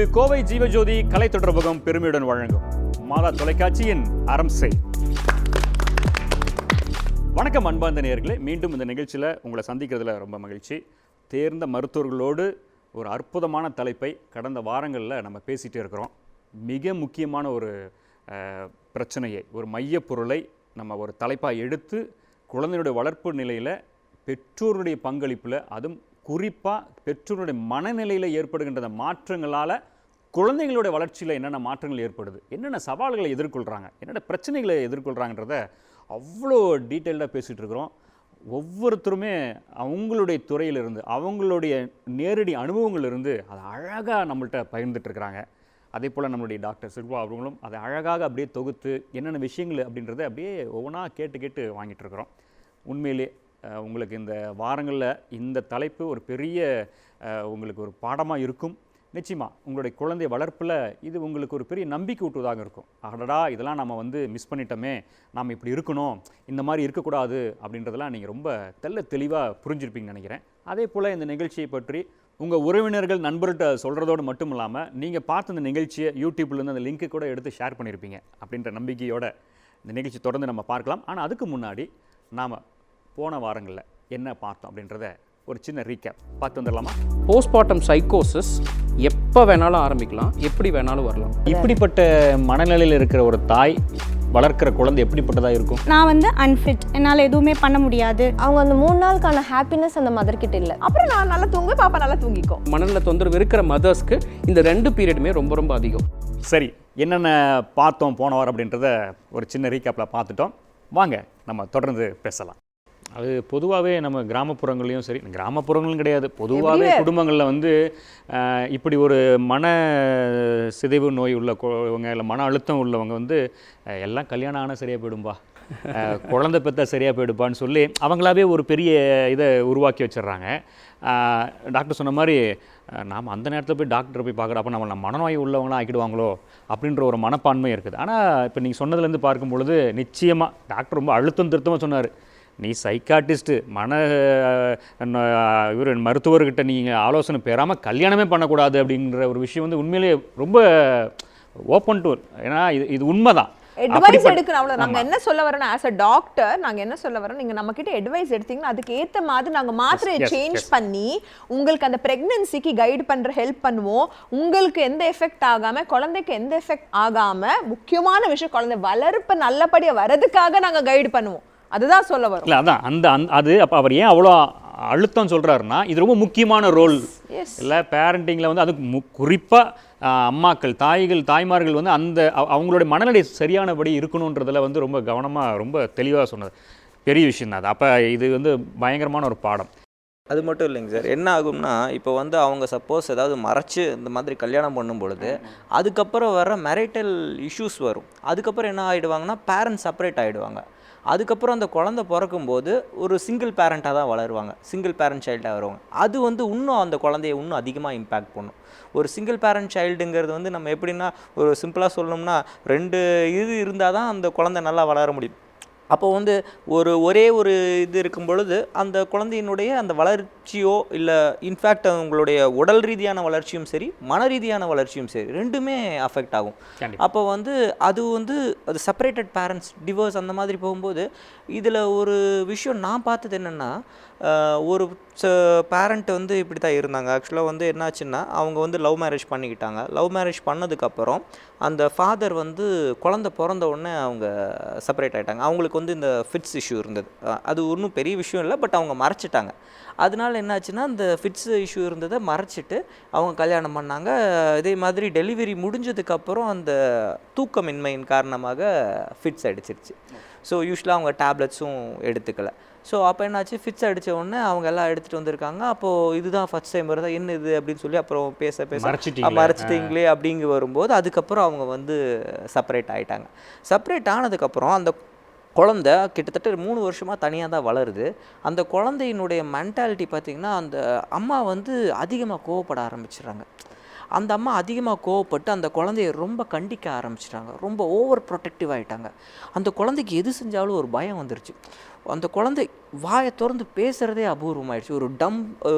இது கோவை ஜீவஜோதி கலை தொடர்பகம் பெருமையுடன் வழங்கும் மாதா தொலைக்காட்சியின் அரம்சை. வணக்கம் அன்பார்ந்த நேயர்களே, மீண்டும் இந்த நிகழ்ச்சியில் உங்களை சந்திக்கிறதுல ரொம்ப மகிழ்ச்சி. தேர்ந்த மருத்துவர்களோடு ஒரு அற்புதமான தலைப்பை கடந்த வாரங்களில் நம்ம பேசிகிட்டே இருக்கிறோம். மிக முக்கியமான ஒரு பிரச்சனையை, ஒரு மையப்பொருளை நம்ம ஒரு தலைப்பாக எடுத்து குழந்தையுடைய வளர்ப்பு நிலையில் பெற்றோருடைய பங்களிப்பில், அதுவும் குறிப்பாக பெற்றோருடைய மனநிலையில் ஏற்படுகின்ற மாற்றங்களால் குழந்தைங்களுடைய வளர்ச்சியில் என்னென்ன மாற்றங்கள் ஏற்படுது, என்னென்ன சவால்களை எதிர்கொள்கிறாங்க, என்னென்ன பிரச்சனைகளை எதிர்கொள்கிறாங்கன்றத அவ்வளோ டீட்டெயில்டாக பேசிகிட்டு இருக்கிறோம். ஒவ்வொருத்தருமே அவங்களுடைய துறையிலிருந்து, அவங்களுடைய நேரடி அனுபவங்களிலிருந்து அதை அழகாக நம்மள்கிட்ட பகிர்ந்துட்டுருக்கிறாங்க. அதே போல் நம்மளுடைய டாக்டர் சில்வா அவர்களும் அதை அழகாக அப்படியே தொகுத்து என்னென்ன விஷயங்கள் அப்படின்றத அப்படியே ஒவ்வொன்றா கேட்டு வாங்கிட்டுருக்குறோம். உண்மையிலே உங்களுக்கு இந்த வாரங்களில் இந்த தலைப்பு ஒரு பெரிய உங்களுக்கு ஒரு பாடமாக இருக்கும். நிச்சயமாக உங்களுடைய குழந்தை வளர்ப்பில் இது உங்களுக்கு ஒரு பெரிய நம்பிக்கை ஊட்டுவதாக இருக்கும். அடடா, இதெல்லாம் நம்ம மிஸ் பண்ணிட்டோமே, நாம் இப்படி இருக்கணும், இந்த மாதிரி இருக்கக்கூடாது அப்படின்றதெல்லாம் நீங்கள் ரொம்ப தெளிவாக புரிஞ்சிருப்பீங்கன்னு நினைக்கிறேன். அதே போல் இந்த நிகழ்ச்சியை பற்றி உங்கள் உறவினர்கள் நண்பர்கிட்ட சொல்கிறதோடு மட்டும் இல்லாமல் நீங்கள் பார்த்த இந்த நிகழ்ச்சியை யூடியூப்லேருந்து அந்த லிங்க்கு கூட எடுத்து ஷேர் பண்ணியிருப்பீங்க அப்படின்ற நம்பிக்கையோட இந்த நிகழ்ச்சி தொடர்ந்து நம்ம பார்க்கலாம். ஆனால் அதுக்கு முன்னாடி நாம் போன வாரங்களில் என்ன பார்த்தோம் அப்படின்றத ஒரு சின்ன ரீகேப் பார்த்து வந்துடலாமா? போஸ்ட்மார்ட்டம் சைக்கோசிஸ் எப்போ வேணாலும் ஆரம்பிக்கலாம், எப்படி வேணாலும் வரலாம். இப்படிப்பட்ட மனநிலையில் இருக்கிற ஒரு தாய் வளர்க்குற குழந்தை எப்படிப்பட்டதாக இருக்கும்? நான் அன்ஃபிட், என்னால் எதுவுமே பண்ண முடியாது. அவங்க அந்த 3 நாளுக்கான ஹாப்பினஸ் அந்த மதர் கிட்ட இல்லை. அப்புறம் நான் நல்லா தூங்குவேன், பாப்பா நல்லா தூங்கிக்கும். மனநிலை தொந்தரவு இருக்கிற மதர்ஸ்க்கு இந்த 2 பீரியடுமே ரொம்ப ரொம்ப அதிகம். சரி, என்னென்ன பார்த்தோம் போன வாரம் அப்படின்றத ஒரு சின்ன ரீகேப்பில் பார்த்துட்டோம். வாங்க நம்ம தொடர்ந்து பேசலாம். அது பொதுவாகவே நம்ம கிராமப்புறங்கள்லையும் சரி, கிராமப்புறங்களும் கிடையாது, பொதுவாகவே குடும்பங்களில் இப்படி ஒரு மன சிதைவு நோய் உள்ளவங்க, இல்லை மன அழுத்தம் உள்ளவங்க எல்லாம் கல்யாணம் ஆனால் சரியாக போயிடும்பா, குழந்தை பெற்றா சரியாக போயிடுப்பான்னு சொல்லி அவங்களாவே ஒரு பெரிய இதை உருவாக்கி வச்சிடுறாங்க. டாக்டர் சொன்ன மாதிரி நாம் அந்த நேரத்தில் போய் டாக்டரை போய் பார்க்குறோம், அப்போ நம்ம மனநோய் உள்ளவங்களாம் ஆக்கிடுவாங்களோ அப்படின்ற ஒரு மனப்பான்மை இருக்குது. ஆனால் இப்போ நீங்கள் சொன்னதுலேருந்து பார்க்கும் பொழுது நிச்சயமாக டாக்டர் ரொம்ப அழுத்தம் திருத்தமாக சொன்னார். நீ சைக்காட்டிஸ்ட்டு, இவர் மருத்துவர்கிட்ட நீங்கள் ஆலோசனை பெறாமல் கல்யாணமே பண்ணக்கூடாது அப்படிங்கிற ஒரு விஷயம் உண்மையிலேயே ரொம்ப ஓப்பன் டூர். ஏன்னா இது உண்மைதான். அட்வைஸ் எடுக்கணும், அவ்வளோ. நாங்கள் என்ன சொல்ல வரோம், ஆஸ் அ டாக்டர் நாங்கள் என்ன சொல்ல வரோம், நீங்கள் நம்மக்கிட்ட அட்வைஸ் எடுத்தீங்கன்னா அதுக்கு ஏற்ற மாதிரி நாங்கள் மாத்திரையை சேஞ்ச் பண்ணி உங்களுக்கு அந்த ப்ரெக்னன்சிக்கு கைடு பண்ணுற ஹெல்ப் பண்ணுவோம். உங்களுக்கு எந்த எஃபெக்ட் ஆகாமல், குழந்தைக்கு எந்த எஃபெக்ட் ஆகாமல், முக்கியமான விஷயம் குழந்தை வளர்ப்பு நல்லபடியாக வரதுக்காக நாங்கள் கைடு பண்ணுவோம். அதுதான் சொல்ல வரும். இல்லை, அதான் அது. அப்போ அவர் ஏன் அவ்வளோ அழுத்தம் சொல்கிறாருன்னா, இது ரொம்ப முக்கியமான ரோல் இல்லை பேரண்டிங்கில். அது குறிப்பாக அம்மாக்கள், தாய்மார்கள் அந்த அவங்களுடைய மனநிலை சரியானபடி இருக்கணுன்றதில் ரொம்ப கவனமாக ரொம்ப தெளிவாக சொன்னது பெரிய விஷயம் தான் அது. அப்போ இது பயங்கரமான ஒரு பாடம். அது மட்டும் இல்லைங்க சார், என்ன ஆகும்னா இப்போ அவங்க சப்போஸ் ஏதாவது மறைச்சு இந்த மாதிரி கல்யாணம் பண்ணும் பொழுது அதுக்கப்புறம் வர மேரிட்டல் இஷ்யூஸ் வரும். அதுக்கப்புறம் என்ன ஆகிடுவாங்கன்னா பேரண்ட்ஸ் செப்பரேட் ஆகிடுவாங்க. அதுக்கப்புறம் அந்த குழந்தை பிறக்கும்போது ஒரு சிங்கிள் பேரண்ட்டாக தான் வளருவாங்க, சிங்கிள் பேரண்ட் சைல்டாக வருவாங்க. அது இன்னும் அந்த குழந்தைய இன்னும் அதிகமாக இம்பேக்ட் பண்ணும். ஒரு சிங்கிள் பேரண்ட் சைல்டுங்கிறது நம்ம எப்படின்னா, ஒரு சிம்பிளாக சொல்லணும்னா 2 இது இருந்தால் தான் அந்த குழந்தை நல்லா வளர முடியும். அப்போ ஒரே ஒரு இது இருக்கும் பொழுது அந்த குழந்தையினுடைய அந்த வளர்ச்சியோ இல்லை இன்ஃபேக்ட் அவங்களுடைய உடல் ரீதியான வளர்ச்சியும் சரி, மன ரீதியான வளர்ச்சியும் சரி, 2மே அஃபெக்ட் ஆகும். அப்போ அது செப்பரேட்டட் பேரண்ட்ஸ், டிவோர்ஸ் அந்த மாதிரி போகும்போது இதில் ஒரு விஷயம் நான் பார்த்தது என்னென்னா, ஒரு பேரண்ட் இப்படி தான் இருந்தாங்க. ஆக்சுவலாக என்னாச்சுன்னா, அவங்க லவ் மேரேஜ் பண்ணிக்கிட்டாங்க. லவ் மேரேஜ் பண்ணதுக்கப்புறம் அந்த ஃபாதர் குழந்தை பிறந்த உடனே அவங்க செப்பரேட் ஆகிட்டாங்க. அவங்களுக்கு இந்த ஃபிட்ஸ் இஷ்யூ இருந்தது. அது ஒன்றும் பெரிய விஷயம் இல்லை, பட் அவங்க மறைச்சிட்டாங்க. அதனால என்னாச்சுன்னா, அந்த ஃபிட்ஸ் இஷ்யூ இருந்ததை மறைச்சிட்டு அவங்க கல்யாணம் பண்ணாங்க. இதே மாதிரி டெலிவரி முடிஞ்சதுக்கப்புறம் அந்த தூக்கமின்மையின் காரணமாக ஃபிட்ஸ் அடிச்சிருச்சு. ஸோ யூஸ்வலாக அவங்க டேப்லெட்ஸும் எடுத்துக்கலை. ஸோ அப்போ என்னாச்சு, ஃபிட்ஸ் அடித்த உடனே அவங்க எல்லாம் எடுத்துகிட்டு வந்திருக்காங்க. அப்போது இதுதான் ஃபஸ்ட் டைம் வருதா, என்ன இது அப்படின்னு சொல்லி அப்புறம் பேச மறைச்சிட்டிங்களே அப்படிங்க வரும்போது அதுக்கப்புறம் அவங்க செப்பரேட் ஆகிட்டாங்க. செப்பரேட் ஆனதுக்கப்புறம் அந்த குழந்தை கிட்டத்தட்ட 3 வருஷமாக தனியாக தான் வளருது. அந்த குழந்தையினுடைய மென்டாலிட்டி பார்த்திங்கன்னா, அந்த அம்மா அதிகமாக கோவப்பட ஆரம்பிச்சிடுறாங்க. அந்த அம்மா அதிகமாக கோவப்பட்டு அந்த குழந்தைய ரொம்ப கண்டிக்க ஆரம்பிச்சிட்டாங்க, ரொம்ப ஓவர் ப்ரொடெக்டிவ் ஆகிட்டாங்க. அந்த குழந்தைக்கு எது செஞ்சாலும் ஒரு பயம் வந்துருச்சு. அந்த குழந்தை வாயை திறந்து பேசுகிறதே அபூர்வமாயிடுச்சு. ஒரு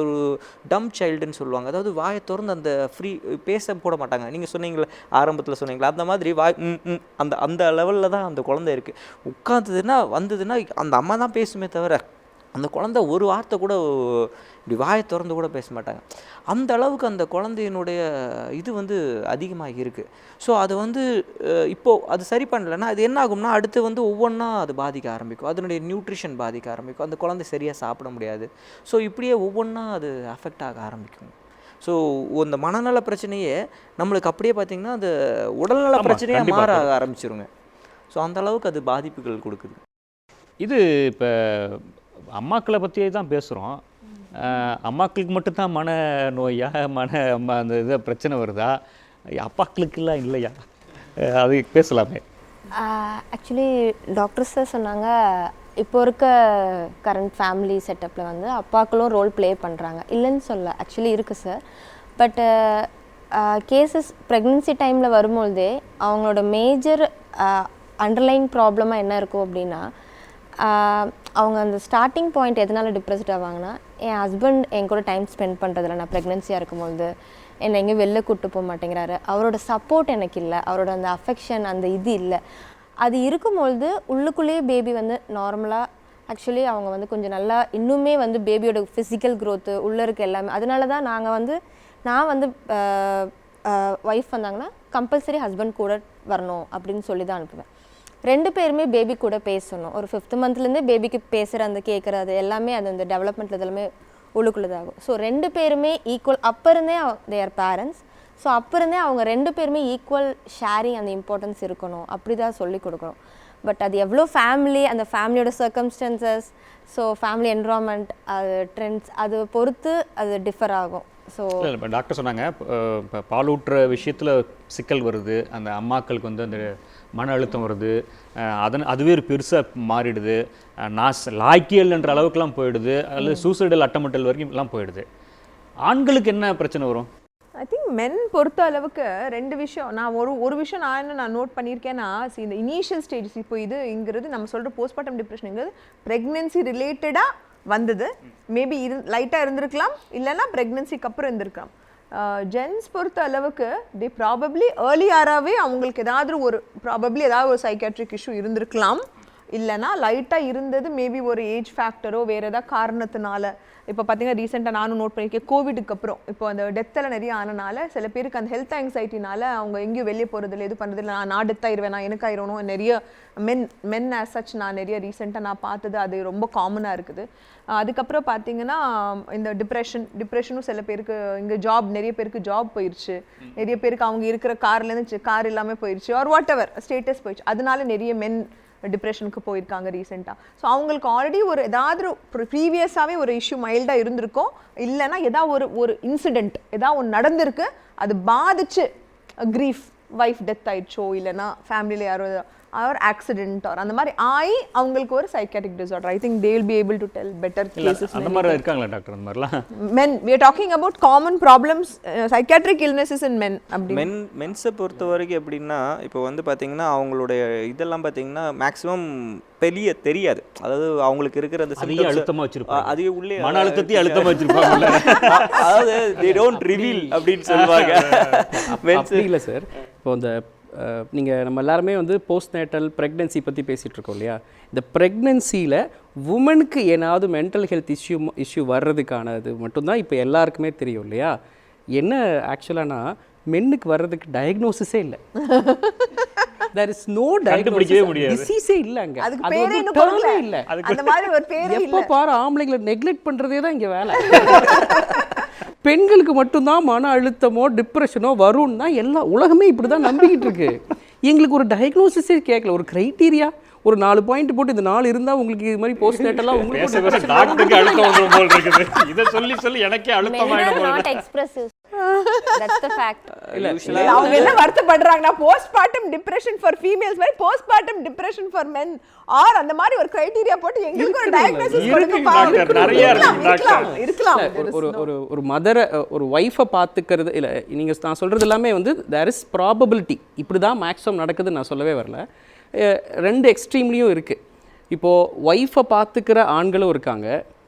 டம் சைல்டுன்னு சொல்லுவாங்க, அதாவது வாயை திறந்து அந்த பேச போட மாட்டாங்க. நீங்கள் சொன்னீங்களே ஆரம்பத்தில் சொன்னீங்களா, அந்த மாதிரி அந்த அந்த லெவலில் தான் அந்த குழந்தை இருக்குது. உட்காந்துதுன்னா வந்ததுன்னா அந்த அம்மா தான் பேசுமே தவிர அந்த குழந்தை ஒரு வார்த்தை கூட இப்படி வாயை திறந்து கூட பேச மாட்டாங்க. அந்த அளவுக்கு அந்த குழந்தையினுடைய இது அதிகமாக இருக்குது. ஸோ அது இப்போது அது சரி பண்ணலைன்னா அது என்ன ஆகும்னா அடுத்து ஒவ்வொன்றா அது பாதிக்க ஆரம்பிக்கும். அதனுடைய நியூட்ரிஷன் பாதிக்க ஆரம்பிக்கும். அந்த குழந்தை சரியாக சாப்பிட முடியாது. ஸோ இப்படியே ஒவ்வொன்றா அது அஃபெக்ட் ஆக ஆரம்பிக்கும். ஸோ இந்த மனநல பிரச்சனையே நம்மளுக்கு அப்படியே பார்த்திங்கன்னா அந்த உடல்நல பிரச்சனையாக மாற ஆரம்பிச்சிருங்க. ஸோ அந்த அளவுக்கு அது பாதிப்புகள் கொடுக்குது. இது இப்போ அம்மாக்களை பற்றியே தான் பேசுகிறோம். அம்மாக்களுக்கு மட்டும்தான் மன நோயா அந்த இதை பிரச்சனை வருதா, அப்பாக்களுக்கெல்லாம் இல்லையா? அது பேசலாமே. ஆக்சுவலி டாக்டர்ஸ் சொன்னாங்க, இப்போ இருக்க கரண்ட் ஃபேமிலி செட்டப்பில் அப்பாக்களும் ரோல் ப்ளே பண்ணுறாங்க, இல்லைன்னு சொல்ல. ஆக்சுவலி இருக்குது சார். பட் கேசஸ் ப்ரெக்னென்சி டைமில் வரும்பொழுதே அவங்களோட மேஜர் அண்டர்லைன் ப்ராப்ளமாக என்ன இருக்கும் அப்படின்னா, அவங்க அந்த ஸ்டார்டிங் பாயிண்ட் எதனால் டிப்ரெஸ்ட் ஆவாங்கன்னா, என் ஹஸ்பண்ட் என் கூட டைம் ஸ்பெண்ட் பண்ணுறதில்ல, நான் ப்ரெக்னென்சியாக இருக்கும்பொழுது என்னை எங்கேயும் வெளில கூப்பிட்டு போக மாட்டேங்கிறாரு, அவரோட சப்போர்ட் எனக்கு இல்லை, அவரோட அந்த அஃபெக்ஷன் அந்த இது இல்லை. அது இருக்கும்பொழுது உள்ளுக்குள்ளேயே பேபி நார்மலாக ஆக்சுவலி அவங்க கொஞ்சம் நல்லா இன்னுமே பேபியோட ஃபிசிக்கல் க்ரோத்து உள்ளே இருக்க எல்லாமே. அதனால தான் நான் ஒய்ஃப் வந்தாங்கன்னா கம்பல்சரி ஹஸ்பண்ட் கூட வரணும் அப்படின்னு சொல்லி தான் அனுப்புவேன். 2 பேருமே பேபி கூட பேசணும். ஒரு 5th மந்த்லேருந்தே பேபிக்கு பேசுகிற அந்த கேட்குறது எல்லாமே அது அந்த டெவலப்மெண்ட் இதெல்லாமே உள்ளுக்குள்ளதாகும். ஸோ 2 பேருமே ஈக்குவல். அப்போ இருந்தே தேர் பேரண்ட்ஸ். ஸோ அப்போ இருந்தே அவங்க 2 பேருமே ஈக்குவல் ஷேரிங் அந்த இம்பார்ட்டன்ஸ் இருக்கணும், அப்படி தான் சொல்லி கொடுக்கணும். பட் அது எவ்வளோ ஃபேமிலி, அந்த ஃபேமிலியோட சர்க்கம்ஸ்டன்சஸ், ஸோ ஃபேமிலி என்விரான்மெண்ட், அது ட்ரெண்ட்ஸ், அது பொறுத்து அது டிஃபர் ஆகும். ஸோ இப்போ டாக்டர் சொன்னாங்க, இப்போ பாலூட்டுற விஷயத்தில் சிக்கல் வருது, அந்த அம்மாக்களுக்கு அந்த மன அழுத்தம் வருது, அதுவே ஒரு பெருசாக மாறிடுது, லாய்க்கியல்ன்ற அளவுக்குலாம் போயிடுது, அல்லது சூசைடல் அட்டமெண்டல் வரைக்கும்லாம் போயிடுது. ஆண்களுக்கு என்ன பிரச்சனை வரும்? ஐ திங்க் மென் பொறுத்த அளவுக்கு 2 விஷயம். நான் ஒரு விஷயம் நான் நோட் பண்ணியிருக்கேன்னா, இந்த இனிஷியல் ஸ்டேஜஸ், இப்போ இங்கிறது நம்ம சொல்கிற போஸ்ட்மார்ட்டம் டிப்ரெஷனுங்கிறது ப்ரெக்னென்சி ரிலேட்டடாக வந்தது. மேபி லைட்டாக இருந்திருக்கலாம், இல்லைன்னா ப்ரெக்னென்சிக்கு அப்புறம் இருந்திருக்கலாம். ஜென்ஸ் பொறுத்த அளவுக்கு தே ப்ராபப்ளி ஏர்லியராகவே அவங்களுக்கு ஏதாவது ஒரு சைக்காட்ரிக் இஷ்யூ இருந்திருக்கலாம், இல்லைனா லைட்டாக இருந்தது மேபி ஒரு ஏஜ் ஃபேக்டரோ வேறு ஏதாவது காரணத்தினால. இப்போ பார்த்தீங்கன்னா ரீசெண்டாக நானும் நோட் பண்ணியிருக்கேன், கோவிடுக்கு அப்புறம் இப்போ அந்த டெத்தெல்லாம் நிறைய ஆனனால சில பேருக்கு அந்த ஹெல்த் ஆங்ஸைட்டினால அவங்க எங்கேயும் வெளியே போகிறதில்ல, இது பண்ணுறதில்ல, நான் டெத் ஆயிடுவேன், நான் எனக்கு ஆயிடணும். நிறைய மென் ஆஸ் சச் நான் நிறைய ரீசெண்டாக நான் பார்த்தது அது ரொம்ப காமனாக இருக்குது. அதுக்கப்புறம் பார்த்தீங்கன்னா இந்த டிப்ரெஷனும் சில பேருக்கு, இங்கே நிறைய பேருக்கு ஜாப் போயிடுச்சு, நிறைய பேருக்கு அவங்க இருக்கிற கார்லேருந்து கார் இல்லாமல் போயிடுச்சு, ஆர் வாட் எவர் ஸ்டேட்டஸ் போயிடுச்சு, அதனால நிறைய மென் டிப்ரெஷனுக்கு போயிருக்காங்க ரீசெண்டாக. ஸோ அவங்களுக்கு ஆல்ரெடி ஏதாவது ப்ரீவியஸாகவே ஒரு இஷ்யூ மைல்டாக இருந்திருக்கும், இல்லைன்னா ஏதாவது ஒரு இன்சிடெண்ட் ஏதாவது ஒன்று நடந்திருக்கு, அது பாதிச்சு கிரீஃப், வைஃப் டெத் ஆயிடுச்சோ, இல்லைன்னா ஃபேமிலியில் யாரோ ஆர் ஆக்சிடென்ட் ஆர் அந்த மாதிரி ஆகி அவங்களுக்கு ஒரு psychiatric disorder. I think they will be able to tell better cases. அந்த மாதிரி இருக்காங்களா டாக்டர்? அந்த மாதிரிலாம் மென், we are talking about common problems, psychiatric illnesses in men. அப்படி மென்ஸை பொறுத்த வரைக்கும் எப்படின்னா, இப்போ பார்த்தீங்கன்னா அவங்களுடைய இதெல்லாம் பார்த்தீங்கன்னா மேக்ஸிமம் பெரிய தெரியாது. அதாவது அவங்களுக்கு இருக்கிற அந்த அதிக அழுத்தமாக வச்சிருப்பாங்க, அதிக உள்ளே மன அழுத்தத்தையும் அழுத்தமாக வச்சிருப்பாங்க. அதாவது they don't reveal அப்படின்னு சொல்லுவாங்க. அப்படி இல்லை சார். இப்போ இந்த நீங்கள் நம்ம எல்லாருமே போஸ்ட் நேட்டல் ப்ரெக்னென்சி பற்றி பேசிகிட்டு இருக்கோம் இல்லையா? இந்த ப்ரெக்னென்சியில் உமனுக்கு ஏதாவது மென்டல் ஹெல்த் இஷ்யூ வர்றதுக்கானது மட்டும்தான் இப்போ எல்லாருக்குமே தெரியும் இல்லையா? என்ன ஆக்சுவலானா மென்னுக்கு வர்றதுக்கு டயக்னோசிஸே இல்லை. there is no diagnosis, டிசீஸே இல்லங்க, அதுக்கு பேரே இன்னும் கொடுக்கல, இல்ல அந்த மாதிரி ஒரு பேரே இல்ல. எப்போ பாரு ஆம்பளைங்களை நெக்லெக்ட் பண்றதே தான் இங்க வேலை. பெண்களுக்கு மட்டும்தான் மன அழுத்தமோ டிப்ரெஷனோ வரும்னு தான் எல்லா உலகமே இப்படி தான் நம்பிக்கிட்டு இருக்கு. எங்களுக்கு ஒரு டயக்னோசிஸே கேட்கல, ஒரு க்ரைட்டீரியா, ஒரு 4 பாயிண்ட் போட்டு இந்த 4 இருந்தால் உங்களுக்கு இது மாதிரி போஸ்ட் நேட்டெல்லாம் உங்களுக்கு டாக்டருக்கு அழுத்தம் வந்துரும் போல் இருக்குது. இதை சொல்லி எனக்கே அழுத்தமாயிடும். Not expressive. That's the fact. Usually அவங்க என்ன வருத்தப்படுறாங்கன்னா போஸ்ட்மார்ட்டம் டிப்ரெஷன் ஃபார் ஃபீமேல்ஸ் மாதிரி postmortem depression for men are அந்த மாதிரி ஒரு கிரைட்டீரியா போட்டு எங்களுக்கு ஒரு டயக்னோசிஸ் கொடுங்கப்பா. டாக்டர், நிறைய இருக்கு டாக்டர். இருக்கலாம். ஒரு மதரை ஒரு ஒய்ஃபை பார்த்துக்கிறது இல்லை, நீங்கள் நான் சொல்கிறது எல்லாமே வந்து தேர் இஸ் ப்ராபபிலிட்டி இப்படி தான் மேக்ஸிமம் நடக்குதுன்னு நான் சொல்லவே வரல. ரெண்டு எக்ஸ்ட்ரீம்லேயும் இருக்குது. இப்போது ஒய்ஃபை பார்த்துக்கிற ஆண்களும் இருக்காங்க,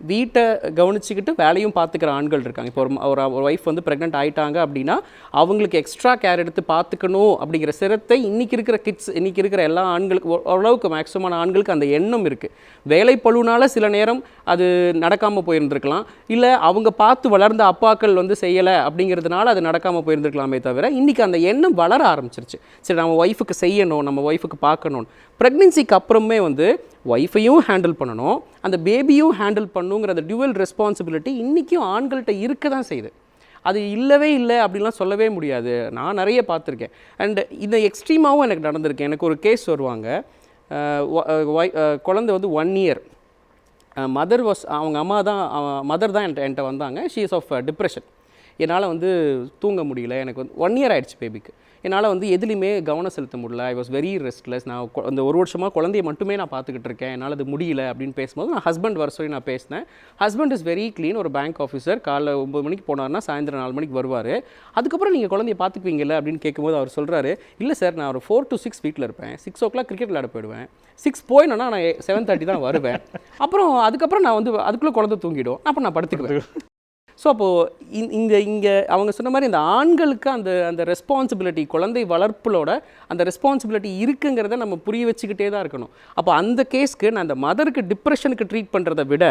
வீட்டை கவனிச்சுக்கிட்டு வேலையும் பார்த்துக்கிற ஆண்கள் இருக்காங்க. இப்போ ஒரு ஒய்ஃப் வந்து ப்ரெக்னென்ட் ஆகிட்டாங்க அப்படின்னா அவங்களுக்கு எக்ஸ்ட்ரா கேர் எடுத்து பார்த்துக்கணும் அப்படிங்கிற சிரத்தை இன்றைக்கி இருக்கிற கிட்ஸ், இன்றைக்கி இருக்கிற எல்லா ஆண்களுக்கு ஓரளவுக்கு மேக்ஸிமமான ஆண்களுக்கு அந்த எண்ணம் இருக்குது. வேலை பழுனால சில நேரம் அது நடக்காமல் போயிருந்துருக்கலாம், இல்லை அவங்க பார்த்து வளர்ந்த அப்பாக்கள் வந்து செய்யலை அப்படிங்கிறதுனால அது நடக்காமல் போயிருந்துருக்கலாமே தவிர இன்றைக்கி அந்த எண்ணம் வளர ஆரம்பிச்சிருச்சு. சரி, நம்ம ஒய்ஃபுக்கு செய்யணும், நம்ம ஒய்ஃபுக்கு பார்க்கணும். ப்ரெக்னென்சிக்கு அப்புறமே வந்து ஒய்ஃபையும் ஹேண்டில் பண்ணணும், அந்த பேபியும் ஹேண்டில் பண்ணுங்கிற அந்த டியூவல் ரெஸ்பான்சிபிலிட்டி இன்றைக்கும் ஆண்கள்கிட்ட இருக்க தான் செய்யுது. அது இல்லவே இல்லை அப்படின்லாம் சொல்லவே முடியாது. நான் நிறைய பார்த்துருக்கேன். அண்ட் இந்த எக்ஸ்ட்ரீமாகவும் எனக்கு நடந்திருக்கு. எனக்கு ஒரு கேஸ் வருவாங்க, குழந்தை வந்து 1 year, மதர் வாஸ், அவங்க அம்மா தான், மதர் தான் என்கிட்ட வந்தாங்க. She is of depression. என்னால் வந்து தூங்க முடியல, எனக்கு வந்து 1 year ஆகிடுச்சு பேபிக்கு. என்னால் வந்து எதுலேயுமே கவனம் செலுத்த முடியல. I was very restless. நான் அந்த 1 வருஷமாக குழந்தைய மட்டுமே நான் பார்த்துக்கிட்டு இருக்கேன், என்னால் அது முடியல அப்படின்னு பேசும்போது நான் ஹஸ்பண்ட் வர சொல்லி நான் பேசினேன். ஹஸ்பண்ட் இஸ் வெரி க்ளீன், ஒரு பேங்க் ஆஃபீஸர். காலைல 9 மணிக்கு போனார்னா சாயந்தரம் 4 மணிக்கு வருவார். அதுக்கப்புறம் நீங்கள் குழந்தைய பார்த்துக்குவீங்கல்ல அப்படின்னு கேட்கும்போது அவர் சொல்கிறாரு, இல்லை சார், நான் ஒரு 4 to 6 வீட்டில் இருப்பேன். 6 o'clock கிரிக்கெட் விளையாட போயிடுவேன். 6 போயினோன்னா நான் 7:30 தான் வருவேன். அதுக்கப்புறம் நான் வந்து அதுக்குள்ளே குழந்தை தூங்கிடும், அப்போ நான் படுத்துக்குவேன். ஸோ அப்போது இங்கே அவங்க சொன்ன மாதிரி இந்த ஆண்களுக்கு அந்த ரெஸ்பான்சிபிலிட்டி, குழந்தை வளர்ப்புலோட அந்த ரெஸ்பான்சிபிலிட்டி இருக்குங்கிறத நம்ம புரிய வச்சுக்கிட்டே தான் இருக்கணும். அப்போ அந்த கேஸ்க்கு நான் அந்த மதருக்கு டிப்ரெஷனுக்கு ட்ரீட் பண்ணுறதை விட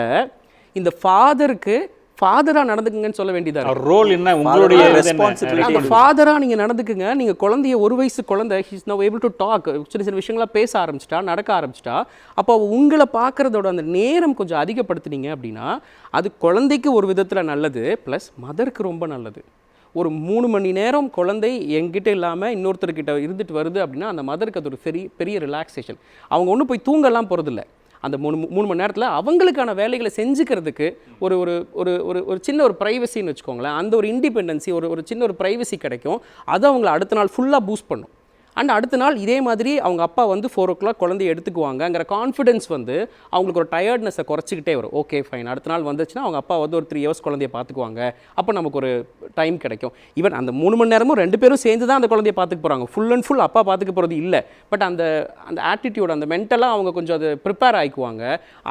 இந்த ஃபாதராக நடந்துக்குங்கன்னு சொல்ல வேண்டியதாக இருக்கு. ரோல் என்ன, உங்களுடைய ரெஸ்பான்சிபிலிட்டி. அந்த ஃபாதராக நீங்கள் நடந்துக்குங்க. நீங்கள் குழந்தைய 1 வயசு குழந்தை, he's now able to talk, சின்ன சின்ன விஷயங்களாக பேச ஆரம்பிச்சிட்டா, நடக்க ஆரம்பிச்சிட்டா, அப்போ உங்களை பார்க்குறதோட அந்த நேரம் கொஞ்சம் அதிகப்படுத்துனீங்க அப்படின்னா அது குழந்தைக்கு ஒரு விதத்தில் நல்லது, ப்ளஸ் மதருக்கு ரொம்ப நல்லது. ஒரு 3 மணி நேரம் குழந்தை என்கிட்ட இல்லாமல் இன்னொருத்தர்கிட்ட இருந்துட்டு வருது அப்படின்னா அந்த மதருக்கு அது ஒரு பெரிய ரிலாக்ஸேஷன். அவங்க ஒன்றும் போய் தூங்கலாம் போகிறதில்ல. அந்த 3 மணி நேரத்தில் அவங்களுக்கான வேலைகளை செஞ்சுக்கிறதுக்கு ஒரு ஒரு ஒரு ஒரு ஒரு சின்ன ஒரு ப்ரைவசின்னு வச்சுக்கோங்களேன். அந்த ஒரு இண்டிபெண்டன்சி, ஒரு சின்ன ஒரு ப்ரைவசி கிடைக்கும். அது அவங்கள அடுத்த நாள் ஃபுல்லாக பூஸ்ட் பண்ணும். அண்ட் அடுத்த நாள் இதே மாதிரி அவங்க அப்பா வந்து 4 o'clock குழந்தைய எடுத்துக்குவாங்கங்கிற கான்ஃபிடென்ஸ் வந்து அவங்களுக்கு ஒரு டயர்ட்னஸை குறைச்சிக்கிட்டே வரும். ஓகே ஃபைன், அடுத்த நாள் வந்துச்சுன்னா அவங்க அப்பா வந்து ஒரு 3 hours குழந்தைய பார்த்துக்குவாங்க, அப்போ நமக்கு ஒரு டைம் கிடைக்கும். ஈவன் அந்த 3 மணி நேரமும் 2 பேரும் சேர்ந்து தான் அந்த குழந்தைய பார்த்துக்க போகிறாங்க. ஃபுல் அண்ட் ஃபுல் அப்பா பார்த்துக்க போகிறது இல்லை. பட் அந்த ஆட்டிடியூட், அந்த மென்டலாக அவங்க கொஞ்சம் அது ப்ரிப்பேர் ஆகிக்குவாங்க.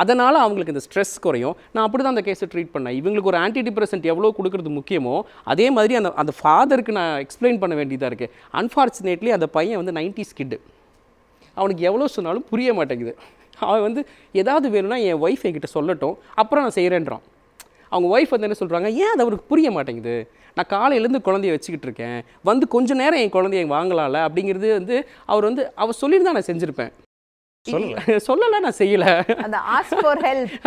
அதனால் அவங்களுக்கு இந்த ஸ்ட்ரெஸ் குறையும். நான் அப்படி தான் அந்த கேஸை ட்ரீட் பண்ணேன். இவங்களுக்கு ஒரு ஆன்டி டிப்ரெசன்ட் எவ்வளோ கொடுக்குறது முக்கியமோ அதே மாதிரி அந்த ஃபாதருக்கு நான் எக்ஸ்பிளைன் பண்ண வேண்டியதாக இருக்குது. அன்ஃபார்ச்சுனேட்லி அந்த பையன் வந்து 90s கிட். அவனுக்கு எவ்வளோ சொன்னாலும் புரிய மாட்டேங்குது. அவன் வந்து ஏதாவது வேணும்னா என் ஒய்ஃப் என்கிட்ட சொல்லட்டும், அப்புறம் நான் செய்கிறேன்றான். அவங்க ஒய்ஃப் வந்து என்ன சொல்கிறாங்க, ஏன் அது அவருக்கு புரிய மாட்டேங்குது, நான் காலையிலேருந்து குழந்தைய வச்சுக்கிட்டு இருக்கேன், வந்து கொஞ்சம் நேரம் என் குழந்தைய வாங்கலாம்ல அப்படிங்கிறது வந்து அவர் சொல்லிட்டு தான் நான் செஞ்சுருப்பேன். சொல்லலை, நான் செய்யலை. அந்த ஆஸ்க் ஃபார் ஹெல்ப்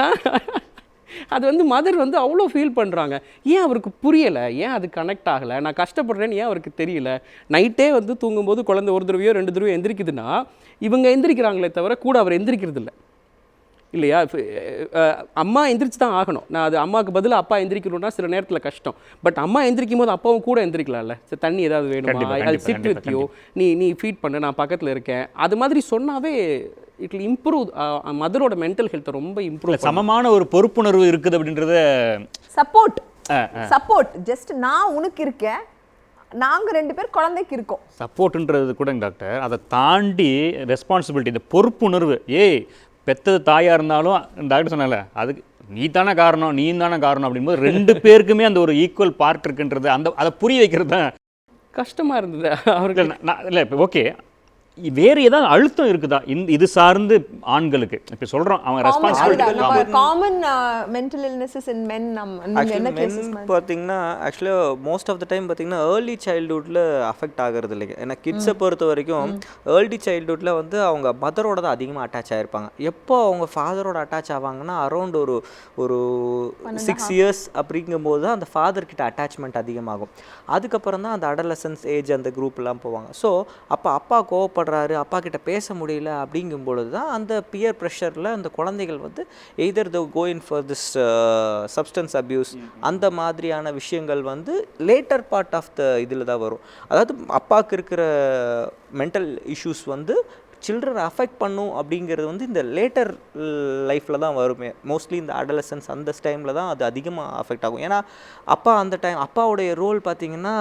அது வந்து மதர் வந்து அவ்வளோ ஃபீல் பண்ணுறாங்க. ஏன் அவருக்கு புரியலை, ஏன் அது கனெக்ட் ஆகலை, நான் கஷ்டப்படுறேன்னு ஏன் அவருக்கு தெரியல. நைட்டே வந்து தூங்கும்போது குழந்தை 1 தடவையோ 2 தடவையோ எந்திரிக்குதுன்னா இவங்க எந்திரிக்கிறாங்களே தவிர கூட அவர் எந்திரிக்கிறது இல்லை இல்லையா. அம்மா எந்திரிச்சு தான் ஆகணும். நான் அது அம்மாவுக்கு பதிலாக அப்பா எந்திரிக்கணும்னா சில நேரத்தில் கஷ்டம். பட் அம்மா எந்திரிக்கும் போது அப்பாவும் கூட எந்திரிக்கலாம்ல. சரி, தண்ணி ஏதாவது வேணுமா, அது சிட் வித்தியோ, நீ ஃபீட் பண்ணு, நான் பக்கத்தில் இருக்கேன், அது மாதிரி சொன்னாவே இட் வில் இம்ப்ரூவ் மதரோட மென்டல் ஹெல்த்தை ரொம்ப இம்ப்ரூவ். சமமான ஒரு பொறுப்புணர்வு இருக்குது அப்படின்றத சப்போர்ட் ஜஸ்ட் நான் உனக்கு இருக்கேன், நாங்க 2 பேர் குழந்தைக்கு இருக்கோம். சப்போர்ட்ன்றது கூட டாக்டர், அதை தாண்டி ரெஸ்பான்சிபிலிட்டி, இந்த பொறுப்புணர்வு. பெத்தது தாயாக இருந்தாலும் டாக்டர் சொன்னால அதுக்கு நீ தானே காரணம், நீ தானே காரணம் அப்படிங்கும்போது 2 பேருக்குமே அந்த ஒரு ஈக்குவல் பார்ட் இருக்குன்றது, அதை புரிய வைக்கிறது தான் கஷ்டமாக இருந்தது அவருக்கு. இல்லை இப்போ ஓகே, வேறு ஏதாவது அழுத்தம் இருக்குதா இது சார்ந்து ஆண்களுக்கு? இப்போ சொல்கிறோம் அவங்க ரெஸ்பான்சிபிலிட்டி காமன் மென்டல் இல்னஸஸ் இன் மென். என்ன கேசஸ் பார்த்தீங்கன்னா ஆக்சுவலாக மோஸ்ட் ஆஃப் த டைம் பார்த்தீங்கன்னா ஏர்லி சைல்டுஹுட்டில் அஃபெக்ட் ஆகிறது இல்லைங்க. ஏன்னா கிட்ஸை பொறுத்த வரைக்கும் ஏர்லி சைல்டுஹுட்டில் வந்து அவங்க மதரோட தான் அதிகமாக அட்டாச் ஆகிருப்பாங்க. எப்போ அவங்க ஃபாதரோட அட்டாச் ஆவாங்கன்னா அரௌண்ட் ஒரு 6 years அப்படிங்கும்போது தான் அந்த ஃபாதர்கிட்ட அட்டாச்மெண்ட் அதிகமாகும். அதுக்கப்புறம் தான் அந்த அடலசன்ஸ் ஏஜ் அந்த குரூப்லாம் போவாங்க. ஸோ அப்போ அப்பா கோவப்படுற கஷ்டப்படுறாரு, அப்பா கிட்ட பேச முடியல அப்படிங்கும் பொழுது தான் அந்த பியர் ப்ரெஷரில் அந்த குழந்தைகள் வந்து either the going for this substance abuse அந்த மாதிரியான விஷயங்கள் வந்து லேட்டர் பார்ட் ஆஃப் த இதில் தான் வரும். அதாவது அப்பாவுக்கு இருக்கிற மென்டல் இஷ்யூஸ் வந்து சில்ட்ரன் அஃபெக்ட் பண்ணும் அப்படிங்கிறது வந்து இந்த லேட்டர் லைஃப்பில் தான் வருமே. மோஸ்ட்லி இந்த அடலசன்ஸ் அந்த டைமில் தான் அது அதிகமாக அஃபெக்ட் ஆகும். ஏன்னா அப்பா அந்த டைம் அப்பாவுடைய ரோல் பார்த்திங்கன்னா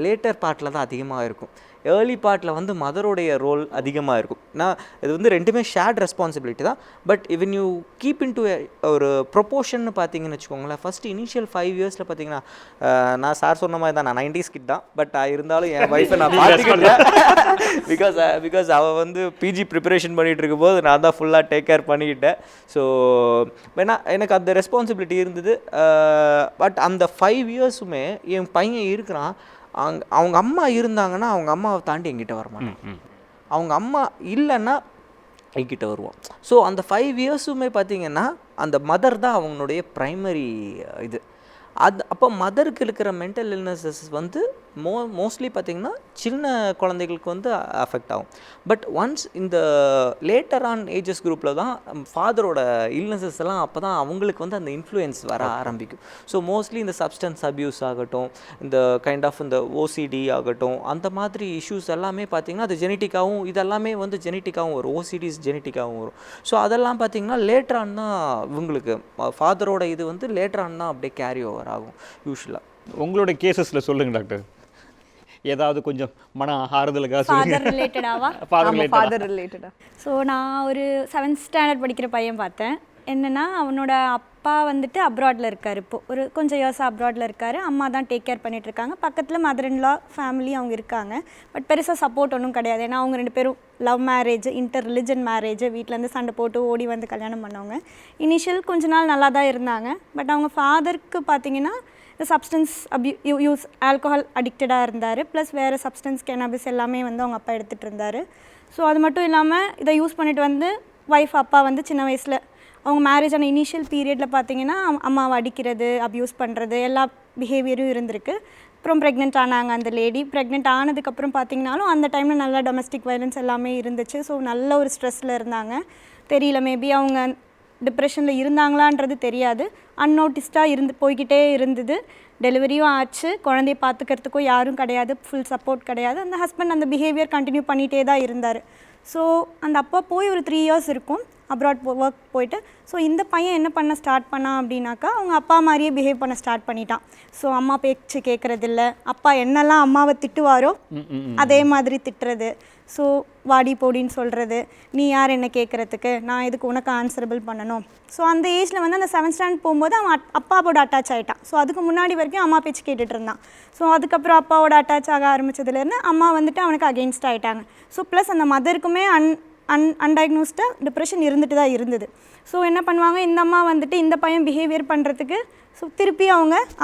லேட்டர் பார்ட்டில் தான் அதிகமாக இருக்கும். ஏர்லி பார்ட்டில் வந்து மதருடைய ரோல் அதிகமாக இருக்கும். நான் இது வந்து ரெண்டுமே ஷேர்ட் ரெஸ்பான்சிபிலிட்டி தான். பட் இவன் யூ கீப் இன் டு ஒரு ப்ரொப்போர்ஷன் பார்த்தீங்கன்னு வச்சுக்கோங்களேன். ஃபஸ்ட்டு இனிஷியல் 5 இயர்ஸில் பார்த்தீங்கன்னா நான் சார் சொன்ன மாதிரி தான், நான் 90s கிட் தான். பட் இருந்தாலும் என் ஒய்ஃபை நான் பார்த்துக்கிட்டேன். பிகாஸ் அவள் வந்து பிஜி ப்ரிப்பரேஷன் பண்ணிகிட்டு இருக்கும்போது நான் தான் ஃபுல்லாக டேக் கேர் பண்ணிக்கிட்டேன். ஸோ ஏன்னா எனக்கு அந்த ரெஸ்பான்சிபிலிட்டி இருந்தது. பட் அந்த 5 இயர்ஸுமே என் பையன் இருக்கிறான். அவங்க அம்மா இருந்தாங்கன்னா அவங்க அம்மாவை தாண்டி என்கிட்ட வரமாட்டான். அவங்க அம்மா இல்லைன்னா என்கிட்ட வருவான். ஸோ அந்த 5 இயர்ஸுமே பார்த்திங்கன்னா அந்த மதர் தான் அவங்களுடைய ப்ரைமரி இது. அப்போ மதருக்கு இருக்கிற மென்டல் இல்னஸஸ் வந்து மோஸ்ட்லி பார்த்திங்கன்னா சின்ன குழந்தைகளுக்கு வந்து அஃபெக்ட் ஆகும். பட் ஒன்ஸ் இந்த லேட்டர் ஆன் ஏஜஸ் குரூப்பில் தான் ஃபாதரோட இல்னஸஸ் எல்லாம் அப்போ தான் அவங்களுக்கு வந்து அந்த இன்ஃப்ளூயன்ஸ் வர ஆரம்பிக்கும். ஸோ மோஸ்ட்லி இந்த சப்ஸ்டன்ஸ் அப்யூஸ் ஆகட்டும், இந்த கைண்ட் ஆஃப் இந்த ஓசிடி ஆகட்டும், அந்த மாதிரி இஷ்யூஸ் எல்லாமே பார்த்திங்கன்னா அது ஜெனட்டிக்காகவும் இதெல்லாமே வந்து ஜெனட்டிக்காகவும் வரும். ஓசிடிஸ் ஜெனட்டிக்காகவும் வரும். ஸோ அதெல்லாம் பார்த்திங்கன்னா லேட்டர் ஆன் தான் இவங்களுக்கு ஃபாதரோட இது வந்து லேட்டர் ஆன் தான் அப்படியே கேரி ஓவர் ஆகும் யூஸ்வலாக. உங்களுடைய கேசஸில் சொல்லுங்கள் டாக்டர், ஏதாவது கொஞ்சம் மன ஆறுதலுக்காக ஃபாதர் ரிலேட்டடாவா? ஃபாதர் ரிலேட்டடா. ஸோ நான் ஒரு 7th ஸ்டாண்டர்ட் படிக்கிற பையன் பார்த்தேன். என்னென்னா அவனோட அப்பா வந்துட்டு அப்ராடில் இருக்கார். இப்போது ஒரு கொஞ்சம் இயர்ஸாக அப்ராடில் இருக்கார். அம்மா தான் டேக் கேர் பண்ணிகிட்ருக்காங்க. பக்கத்தில் மதர் இன் லா ஃபேமிலி அவங்க இருக்காங்க. பட் பெருசாக சப்போர்ட் ஒன்றும் கிடையாது. ஏன்னா அவங்க 2 பேரும் love marriage, inter religion marriage, வீட்டிலேருந்து சண்டை போட்டு ஓடி வந்து கல்யாணம் பண்ணவங்க. இனிஷியல் கொஞ்ச நாள் நல்லா தான் இருந்தாங்க. பட் அவங்க ஃபாதருக்கு பார்த்திங்கன்னா இந்த சப்ஸ்டன்ஸ் யூஸ் ஆல்கஹால் அடிக்டடாக இருந்தார். ப்ளஸ் வேறு சப்ஸ்டன்ஸ் கேனபிஸ் எல்லாமே வந்து அவங்க அப்பா எடுத்துகிட்டு இருந்தார். ஸோ அது மட்டும் இல்லாமல் இதை யூஸ் பண்ணிட்டு வந்து ஒய்ஃப் அப்பா வந்து சின்ன வயசில் அவங்க மேரேஜ் ஆன இனிஷியல் பீரியடில் பார்த்திங்கன்னா அம்மாவை அடிக்கிறது, அப்யூஸ் பண்ணுறது எல்லா பிஹேவியரும் இருந்திருக்கு. அப்புறம் ப்ரெக்னென்ட் ஆனாங்க அந்த லேடி. ப்ரெக்னென்ட் ஆனதுக்கப்புறம் பார்த்திங்கனாலும் அந்த டைமில் நல்லா டொமஸ்டிக் வயலன்ஸ் எல்லாமே இருந்துச்சு. ஸோ நல்ல ஒரு ஸ்ட்ரெஸ்ஸில் இருந்தாங்க. தெரியல, மேபி அவங்க டிப்ரெஷனில் இருந்தாங்களான்றது தெரியாது. அன்னோட்டிஸ்டாக போய்கிட்டே இருந்தது. டெலிவரியும் ஆச்சு. குழந்தைய பார்த்துக்கிறதுக்கும் யாரும் கிடையாது, ஃபுல் சப்போர்ட் கிடையாது. அந்த ஹஸ்பண்ட் அந்த பிஹேவியர் கண்டினியூ பண்ணிகிட்டே தான் இருந்தார். ஸோ அந்த அப்பா போய் ஒரு 3 இயர்ஸ் இருக்கும் அப்ராட் ஒர்க் போயிட்டு. ஸோ இந்த பையன் என்ன பண்ண ஸ்டார்ட் பண்ணான் அப்படின்னாக்கா அவங்க அப்பா மாதிரியே பிஹேவ் பண்ண ஸ்டார்ட் பண்ணிட்டான். ஸோ அம்மா பேச்சு கேட்குறதில்ல, அப்பா என்னெல்லாம் அம்மாவை திட்டுவாரோ அதே மாதிரி திட்டுறது. ஸோ வாடி போடின்னு சொல்கிறது, நீ யார் என்ன கேட்குறதுக்கு, நான் இதுக்கு உனக்கு ஆன்சரபிள் பண்ணணும். ஸோ அந்த ஏஜில் வந்து அந்த 7th ஸ்டாண்டர்ட் போகும்போது அவன் அப்பாவோட அட்டாச் ஆகிட்டான். ஸோ அதுக்கு முன்னாடி வரைக்கும் அம்மா பேச்சு கேட்டுட்டு இருந்தான். ஸோ அதுக்கப்புறம் அப்பாவோட அட்டாச் ஆக ஆரம்பித்ததுலேருந்து அம்மா வந்துட்டு அவனுக்கு அகெயின்ஸ்ட் ஆகிட்டாங்க. ஸோ ப்ளஸ் அந்த மதருக்குமே அன்டயக்னோஸ்டாக டிப்ரெஷன் இருந்துட்டு தான் இருந்தது. ஸோ என்ன பண்ணுவாங்க, இந்த அம்மா வந்துட்டு இந்த பையன் பிஹேவியர் பண்ணுறதுக்கு ஸோ திருப்பி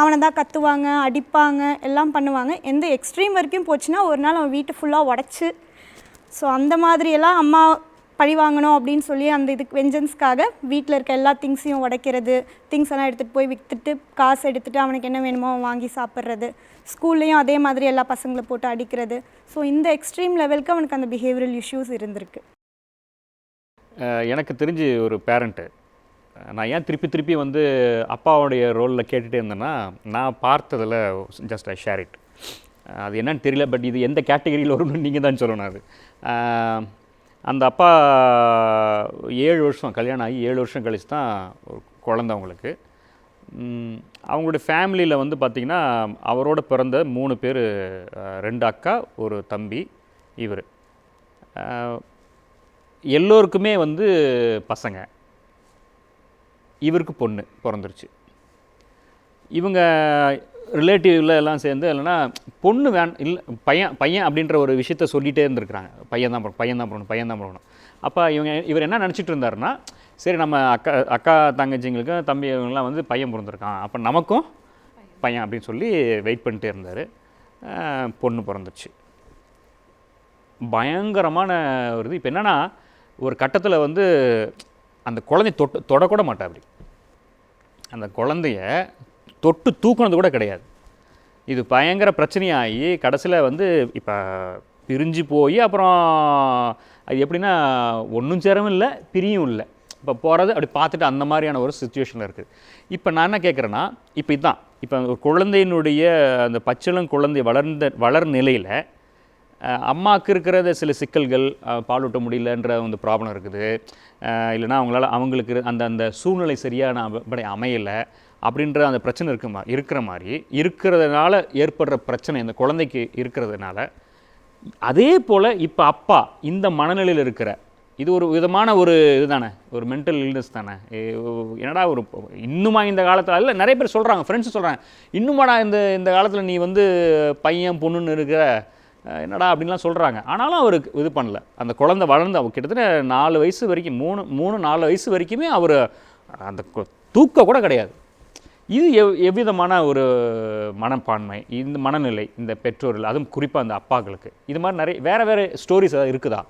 அவனை தான் கத்துவாங்க, அடிப்பாங்க, எல்லாம் பண்ணுவாங்க. எந்த எக்ஸ்ட்ரீம் வரைக்கும் போச்சுன்னா ஒரு நாள் அவன் வீட்டு ஃபுல்லாக உடச்சி, ஸோ அந்த மாதிரியெல்லாம் அம்மா பழி வாங்கணும் அப்படின்னு சொல்லி அந்த இதுக்கு வெஞ்சன்ஸ்க்காக வீட்டில் இருக்க எல்லா திங்ஸையும் உடைக்கிறது, திங்ஸ் எல்லாம் எடுத்துகிட்டு போய் விற்றுட்டு காசு எடுத்துகிட்டு அவனுக்கு என்ன வேணுமோ வாங்கி சாப்பிட்றது. ஸ்கூல்லையும் அதே மாதிரி எல்லா பசங்களை போட்டு அடிக்கிறது. ஸோ இந்த எக்ஸ்ட்ரீம் லெவலுக்கு அவனுக்கு அந்த பிஹேவியரல் இஷ்யூஸ் இருந்திருக்கு. எனக்கு தெரிஞ்சு ஒரு பேரண்ட்டு, நான் ஏன் திருப்பி வந்து அப்பாவுடைய ரோலில் கேட்டுகிட்டே இருந்தேன்னா, நான் பார்த்ததில் ஜஸ்ட் ஐ ஷேர் இட். அது என்னன்னு தெரியல, பட் இது எந்த கேட்டகரியில் வரும்னு நீங்கள் தான் சொல்லணும். அது அந்த அப்பா 7 வருஷம் கல்யாணம் ஆகி 7 வருஷம் கழிச்சு தான் ஒரு குழந்தை அவங்களுக்கு. அவங்களுடைய ஃபேமிலியில் வந்து பார்த்திங்கன்னா அவரோட பிறந்த 3 பேர், 2 அக்கா, ஒரு தம்பி. இவர் எல்லோருக்குமே வந்து பசங்க, இவருக்கு பொண்ணு பிறந்துருச்சு. இவங்க ரிலேட்டிவில் எல்லாம் சேர்ந்து இல்லைன்னா பொண்ணு இல்லை பையன் அப்படின்ற ஒரு விஷயத்த சொல்லிகிட்டே இருந்திருக்கிறாங்க. பையன் தான் பிறக்கணும். அப்போ இவர் என்ன நினச்சிட்டு இருந்தாருன்னா, சரி நம்ம அக்கா தங்கச்சிங்களுக்கு தம்பி இவங்கெல்லாம் வந்து பையன் பிறந்திருக்கான், அப்போ நமக்கும் பையன் அப்படின்னு சொல்லி வெயிட் பண்ணிட்டே இருந்தார். பொண்ணு பிறந்துச்சு. பயங்கரமான ஒரு இது. இப்போ என்னென்னா ஒரு கட்டத்தில் வந்து அந்த குழந்தைய தொடக்கூட மாட்டா. அப்படி அந்த குழந்தைய தொட்டு தூக்குனது கூட கிடையாது. இது பயங்கர பிரச்சனையாகி கடைசியில் வந்து இப்போ பிரிஞ்சு போய் அப்புறம் அது எப்படின்னா ஒன்றும் சேரவும் இல்லை பிரியும் இல்லை, இப்போ போகிறது அப்படி பார்த்துட்டு அந்த மாதிரியான ஒரு சுச்சுவேஷனில் இருக்குது. இப்போ நான் என்ன கேட்குறேன்னா, இப்போ இதுதான் இப்போ ஒரு குழந்தையினுடைய அந்த பச்சிளம் குழந்தை வளர் நிலையில் அம்மாவுக்கு இருக்கிற சில சிக்கல்கள், பாலூட்ட முடியலன்ற அந்த ப்ராப்ளம் இருக்குது, இல்லைனா அவங்களுக்கு அந்த சூழ்நிலை சரியான அமையலை அப்படின்ற அந்த பிரச்சனை இருக்கிற மாதிரி இருக்கிறதுனால ஏற்படுற பிரச்சனை இந்த குழந்தைக்கு இருக்கிறதுனால, அதே போல் இப்போ அப்பா இந்த மனநிலையில் இருக்கிற இது ஒரு விதமான ஒரு இதுதானே, ஒரு மென்டல் இல்னஸ் தானே. என்னடா ஒரு இன்னுமா இந்த காலத்தில் இல்லை, நிறைய பேர் சொல்கிறாங்க, ஃப்ரெண்ட்ஸ் சொல்கிறாங்க, இன்னுமாடா இந்த காலத்தில் நீ வந்து பையன் பொண்ணுன்னு இருக்கிற என்னடா அப்படின்லாம் சொல்கிறாங்க. ஆனாலும் அவருக்கு இது பண்ணல. அந்த குழந்தை வளர்ந்து அவர் கிட்டத்தட்ட 4 வயசு வரைக்கும் 3-4 வயசு வரைக்குமே அவர் அந்த தூக்கம் கூட கிடையாது. இது எவ்விதமான ஒரு மனப்பான்மை, இந்த மனநிலை இந்த பெற்றோர்கள், அதுவும் குறிப்பாக அந்த அப்பாக்களுக்கு இது மாதிரி நிறைய வேறு ஸ்டோரிஸ் ஏதாவது இருக்குதா?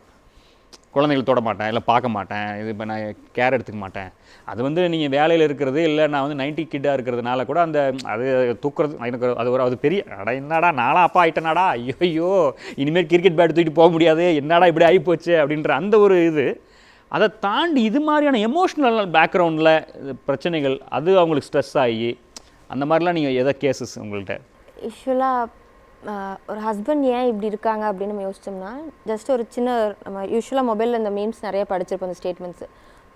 குழந்தைகள் தொட மாட்டேன், இல்லை பார்க்க மாட்டேன், இது இப்போ நான் கேர் எடுத்துக்க மாட்டேன், அது வந்து நீங்கள் வேலையில் இருக்கிறது, இல்லை நான் வந்து 90 கிட்டாக இருக்கிறதுனால கூட அந்த அது தூக்குறது எனக்கு அது பெரிய என்னடா நானும் அப்பா ஆகிட்டேனாடா, ஐயோ இனிமேல் கிரிக்கெட் பேட் தூக்கிட்டு போக முடியாது, என்னடா இப்படி ஆகிப்போச்சு அப்படின்ற அந்த ஒரு இது. அதை தாண்டி இது மாதிரியான எமோஷ்னல் பேக்ரவுண்டில் பிரச்சனைகள், அது அவங்களுக்கு ஸ்ட்ரெஸ் ஆகி அந்த மாதிரிலாம் நீங்கள் எதை கேசஸ் உங்கள்கிட்ட? யூஸ்வலாக ஒரு ஹஸ்பண்ட் ஏன் இப்படி இருக்காங்க அப்படின்னு நம்ம யோசிச்சோம்னா, ஜஸ்ட் ஒரு சின்ன நம்ம யூஸ்வலாக மொபைலில் இந்த மீம்ஸ் நிறைய படிச்சிருப்போம், இந்த ஸ்டேட்மெண்ட்ஸு.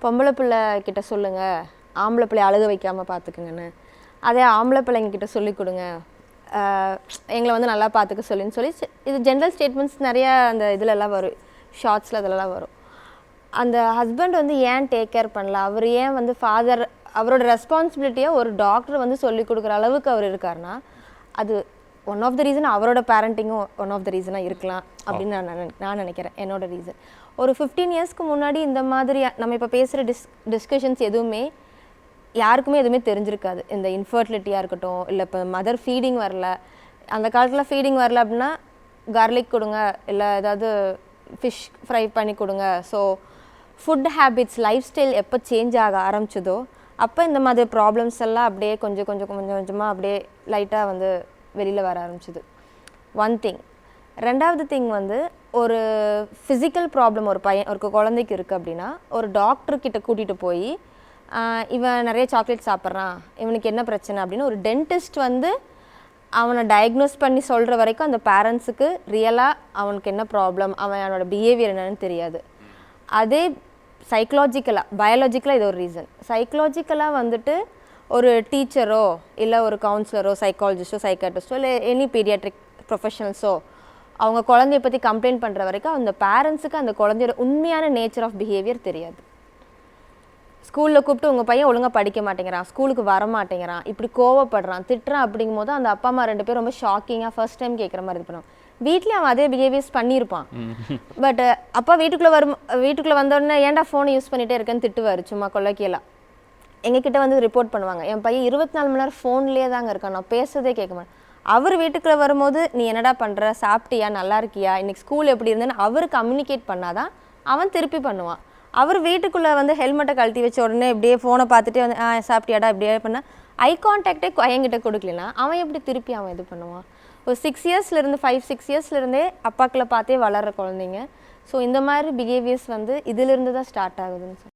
பொம்பளை பிள்ளை கிட்ட சொல்லுங்கள் ஆம்பளை பிள்ளை அழுக வைக்காமல் பார்த்துக்குங்கன்னு, அதே ஆம்பளை பிள்ளைங்க கிட்ட சொல்லிக் கொடுங்க எங்களை வந்து நல்லா பார்த்துக்க சொல்லின்னு சொல்லி இது ஜென்ரல் ஸ்டேட்மெண்ட்ஸ் நிறையா அந்த இதிலெல்லாம் வரும், ஷார்ட்ஸில் இதெல்லாம் வரும். அந்த ஹஸ்பண்ட் வந்து ஏன் டேக் கேர் பண்ணல, அவர் ஏன் வந்து ஃபாதர் அவரோட ரெஸ்பான்சிபிலிட்டியை ஒரு டாக்டர் வந்து சொல்லிக் கொடுக்குற அளவுக்கு அவர் இருக்காருன்னா, அது ஒன் ஆஃப் த ரீசன் அவரோட பேரண்டிங்கும் ஒன் ஆஃப் த ரீசனாக இருக்கலாம் அப்படின்னு நான் நினைக்கிறேன். என்னோட ரீசன் ஒரு 15 இயர்ஸ்க்கு முன்னாடி இந்த மாதிரி நம்ம இப்போ பேசுகிற டிஸ்கஷன்ஸ் எதுவுமே யாருக்குமே எதுவுமே தெரிஞ்சிருக்காது. இந்த இன்ஃபர்டிலிட்டியாக இருக்கட்டும், இல்லை இப்போ மதர் ஃபீடிங் வரல, அந்த காலத்தில் ஃபீடிங் வரல அப்படின்னா கார்லிக் கொடுங்க, இல்லை ஏதாவது ஃபிஷ் ஃப்ரை பண்ணி கொடுங்க. So food habits, life style எப்போ சேஞ்ச் ஆக ஆரம்பிச்சதோ அப்போ இந்த மாதிரி ப்ராப்ளம்ஸ் எல்லாம் அப்படியே கொஞ்சம் கொஞ்சமாக அப்படியே லைட்டாக வந்து வெளியில் வர ஆரம்பிச்சிது. One thing. ரெண்டாவது திங் வந்து ஒரு ஃபிசிக்கல் ப்ராப்ளம் ஒரு குழந்தைக்கு இருக்குது அப்படின்னா ஒரு டாக்டர்கிட்ட கூட்டிகிட்டு போய் இவன் நிறைய சாக்லேட் சாப்பிட்றான், இவனுக்கு என்ன பிரச்சனை அப்படின்னு ஒரு டென்டிஸ்ட் வந்து அவனை டயக்னோஸ் பண்ணி சொல்கிற வரைக்கும் அந்த பேரண்ட்ஸுக்கு ரியலாக அவனுக்கு என்ன ப்ராப்ளம், அவனோட பிஹேவியர் என்னன்னு தெரியாது. அதே சைக்கலாஜிக்கலாக, பயாலஜிக்கலாக இது ஒரு ரீசன். சைக்கலாஜிக்கலாக வந்துட்டு ஒரு டீச்சரோ இல்லை ஒரு கவுன்சிலரோ சைக்காலஜிஸ்டோ சைக்காட்ரிஸ்டோ இல்லை எனி பீடியாட்ரிக் ப்ரொஃபஷனல்ஸோ அவங்க குழந்தைய பற்றி கம்ப்ளைண்ட் பண்ணுற வரைக்கும் அந்த பேரண்ட்ஸுக்கு அந்த குழந்தையோட உண்மையான நேச்சர் ஆஃப் பிஹேவியர் தெரியாது. ஸ்கூலில் கூப்பிட்டு உங்கள் பையன் ஒழுங்காக படிக்க மாட்டேங்கிறான், ஸ்கூலுக்கு வர மாட்டேங்கிறான், இப்படி கோவப்படுறான், திட்டுறான் அப்படிங்கும் போது அந்த அப்பா அம்மா 2 பேரும் ரொம்ப ஷாக்கிங்காக ஃபர்ஸ்ட் டைம் கேட்குற மாதிரி இது பண்ணுவாங்க. வீட்லேயும் அவன் அதே பிஹேவியர்ஸ் பண்ணியிருப்பான். பட் அப்பா வீட்டுக்குள்ளே வந்தோடனே ஏன்டா ஃபோனை யூஸ் பண்ணிகிட்டே இருக்கேன்னு திட்டுவார் சும்மா கொள்ளைக்கியெல்லாம். எங்ககிட்ட வந்து ரிப்போர்ட் பண்ணுவாங்க, என் பையன் 24 மணி நேரம் ஃபோன்லேயே தாங்க இருக்கான், நான் பேசுறதே கேட்க மாட்டேன். அவர் வீட்டுக்குள்ளே வரும்போது நீ என்னடா பண்ணுற, சாப்பிட்டியா, நல்லா இருக்கியா, இன்றைக்கி ஸ்கூல் எப்படி இருந்தேன்னு அவர் கம்யூனிகேட் பண்ணாதான் அவன் திருப்பி பண்ணுவான். அவர் வீட்டுக்குள்ளே வந்து ஹெல்மெட்டை கழட்டி வச்ச உடனே இப்படியே ஃபோனை பார்த்துட்டே வந்து சாப்பிட்டியாடா இப்படியே பண்ணால் ஐ கான்டாக்டே பையன்கிட்ட கொடுக்கலனா அவன் எப்படி திருப்பி அவன் இது பண்ணுவான்? ஒரு 6 இயர்ஸ்லேருந்து 5-6 இயர்ஸ்லேருந்தே அப்பாக்களை பார்த்தே வளர்கிற குழந்தைங்க. ஸோ இந்த மாதிரி பிஹேவியர்ஸ் வந்து இதிலிருந்து தான் ஸ்டார்ட் ஆகுதுன்னு சொல்லி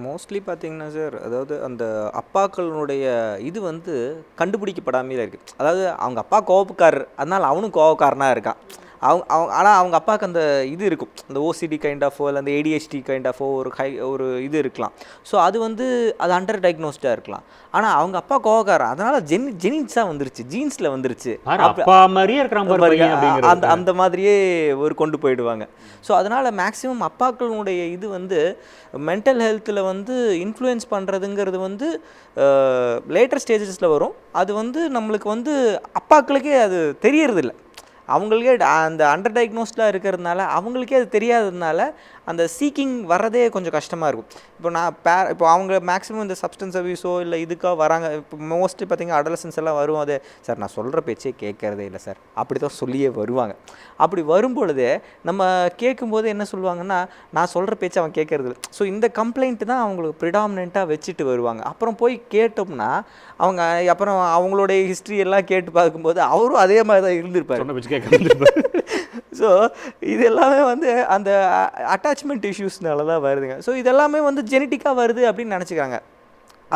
மோஸ்ட்லி பார்த்தீங்கன்னா சார், அதாவது அந்த அப்பாக்களுடைய இது வந்து கண்டுபிடிக்கப்படாமையில் இருக்குது. அதாவது அவங்க அப்பா கோவக்காரர், அதனால் அவனும் கோவக்காரனாக இருக்கான். ஆனால் அவங்க அப்பாவுக்கு அந்த இது இருக்கும், அந்த ஓசிடி கைண்ட் ஆஃபோ இல்லை அந்த ஏடிஹெச்டி கைண்ட் ஆஃபோ ஒரு இது இருக்கலாம். ஸோ அது வந்து அது அண்டர் டயக்னோஸ்டாக இருக்கலாம். ஆனால் அவங்க அப்பா கோவக்காரன், அதனால் ஜெனின்ஸாக வந்துருச்சு, ஜீன்ஸில் வந்துருச்சு, அப்பா மாதிரியே இருக்கிறாங்க, அந்த மாதிரியே ஒரு கொண்டு போயிடுவாங்க. ஸோ அதனால் மேக்ஸிமம் அப்பாக்களுடைய இது வந்து மென்டல் ஹெல்த்தில் வந்து இன்ஃப்ளூயன்ஸ் பண்ணுறதுங்கிறது வந்து லேட்டர் ஸ்டேஜஸில் வரும். அது வந்து நம்மளுக்கு வந்து அப்பாக்களுக்கே அது தெரியறதில்ல. அவங்களுக்கே அந்த அண்டர் டயக்னோஸ்டாக இருக்கிறதுனால அவங்களுக்கே அது தெரியாததுனால அந்த சீக்கிங் வர்றதே கொஞ்சம் கஷ்டமாக இருக்கும். இப்போ அவங்க மேக்ஸிமம் இந்த சப்ஸ்டன்ஸ் அபியூஸோ இல்லை இதுக்காக வராங்க. இப்போ மோஸ்ட்லி பார்த்தீங்கன்னா அடலசன்ஸ் எல்லாம் வரும், அது சார் நான் சொல்கிற பேச்சே கேட்குறதே இல்லை சார் அப்படி தான் சொல்லியே வருவாங்க. அப்படி வரும்பொழுதே நம்ம கேட்கும்போது என்ன சொல்லுவாங்கன்னா, நான் சொல்கிற பேச்சு அவன் கேட்கறது இல்லை. ஸோ இந்த கம்ப்ளைண்ட்டு தான் அவங்களுக்கு ப்ரிடாமினெண்ட்டாக வச்சுட்டு வருவாங்க. அப்புறம் போய் கேட்டோம்னா அவங்க அப்புறம் அவங்களுடைய ஹிஸ்ட்ரி எல்லாம் கேட்டு பார்க்கும்போது அவரும் அதே மாதிரி தான் இருந்திருப்பார். ஸோ இது எல்லாமே வந்து அந்த அட்டாச்மெண்ட் இஷ்யூஸ்னால தான் வருதுங்க. ஸோ இதெல்லாமே வந்து ஜெனட்டிக்காக வருது அப்படின்னு நினச்சிக்கிறாங்க.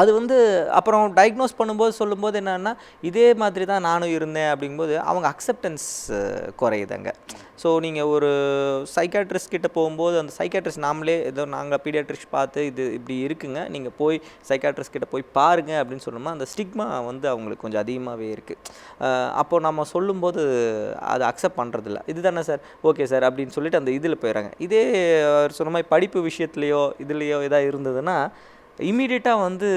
அது வந்து அப்புறம் டயக்னோஸ் பண்ணும்போது சொல்லும்போது என்னென்னா இதே மாதிரி தான் நானும் இருந்தேன் அப்படிங்கும்போது அவங்க அக்செப்டன்ஸ் குறையுதுங்க. ஸோ நீங்கள் ஒரு சைக்காட்ரிஸ்ட் கிட்ட போகும்போது அந்த சைக்காட்ரிஸ்ட் நாமளே ஏதோ நாங்கள் பீடியாட்ரிஸ்ட் பார்த்து இது இப்படி இருக்குங்க, நீங்கள் போய் சைக்காட்ரிஸ்ட் கிட்ட போய் பாருங்க அப்படின்னு சொன்னோம்னா அந்த ஸ்டிக்மா வந்து அவங்களுக்கு கொஞ்சம் அதிகமாகவே இருக்குது. அப்போது நம்ம சொல்லும்போது அதை அக்செப்ட் பண்ணுறதில்ல. இது தானே சார், ஓகே சார் அப்படின்னு சொல்லிட்டு அந்த இதில் போயிடறாங்க. இதே சொன்ன மாதிரி படிப்பு விஷயத்துலையோ இதுலேயோ எதாவது இருந்ததுன்னா இமீடியட்டாக வந்து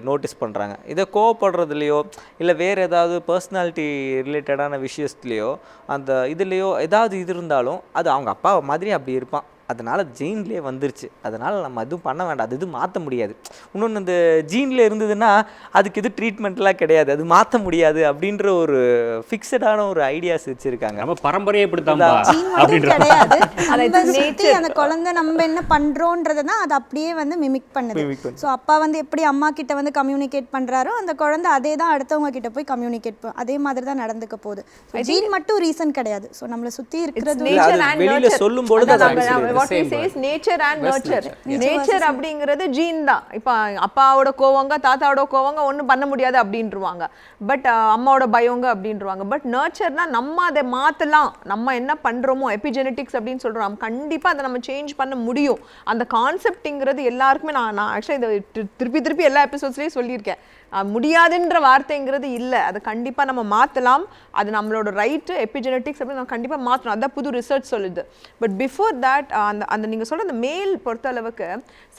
நோட்டீஸ் பண்ணுறாங்க. இதை கோவப்படுறதுலையோ இல்லை வேறு ஏதாவது பர்சனாலிட்டி ரிலேட்டடான விஷயத்துலையோ அந்த இதுலேயோ ஏதாவது இது இருந்தாலும் அது அவங்க அப்பா மாதிரி அப்படி இருப்பான், அதனால் ஜீன்லேயே வந்துருச்சு, அதனால் நம்ம எதுவும் பண்ண வேண்டாம், அது இது மாற்ற முடியாது. இன்னொன்று இந்த ஜீனில் இருந்ததுன்னா அதுக்கு இது ட்ரீட்மெண்ட்லாம் கிடையாது, அது மாற்ற முடியாது அப்படின்ற ஒரு ஃபிக்ஸடான ஒரு ஐடியாஸ் வச்சுருக்காங்க. நம்ம பரம்பரையே இப்படித்தான் கிடையாது. அந்த குழந்தை நம்ம என்ன பண்றோன்றதை தான் அது அப்படியே வந்து மிமிக் பண்ணுது. ஸோ அப்பா வந்து எப்படி அம்மா கிட்ட வந்து கம்யூனிகேட் பண்றாரோ அந்த குழந்தை அதே தான் அடுத்தவங்க கிட்ட போய் கம்யூனிகேட் அதே மாதிரி தான் நடந்துக்க போகுது. ஜீன் மட்டும் ரீசன் கிடையாது. ஸோ நம்மளை சுற்றி இருக்கிறது வெளியில சொல்லும் பொழுது what we say is nature and nurture. Nature அப்படிங்கிறது ஜீன் தான். இப்போ அப்பாவோட கோவங்க தாத்தாவோட கோவங்க ஒன்றும் பண்ண முடியாது அப்படின்ட்டுருவாங்க, பட் அம்மாவோட பயங்க அப்படின்ட்டுருவாங்க. பட் நர்ச்சர்னா நம்ம அதை மாற்றலாம், நம்ம என்ன பண்ணுறோமோ எபிஜெனட்டிக்ஸ் அப்படின்னு சொல்கிறோம், கண்டிப்பாக அதை நம்ம சேஞ்ச் பண்ண முடியும். அந்த கான்செப்டுங்கிறது எல்லாருக்குமே நான் ஆக்சுவலாக இதை திருப்பி எல்லா எபிசோட்ஸ்லேயும் சொல்லியிருக்கேன். முடியாதுன்ற வார்த்தைங்கிறது இல்லை, அதை கண்டிப்பாக நம்ம மாற்றலாம், அது நம்மளோட ரைட்டு. எபிஜெனட்டிக்ஸ் அப்படின்னு நம்ம கண்டிப்பாக மாற்றணும், அதான் புது ரிசர்ச் சொல்லுது. பட் பிஃபோர் தட் அந்த நீங்கள் சொல்கிற அந்த மேல் பொறுத்த அளவுக்கு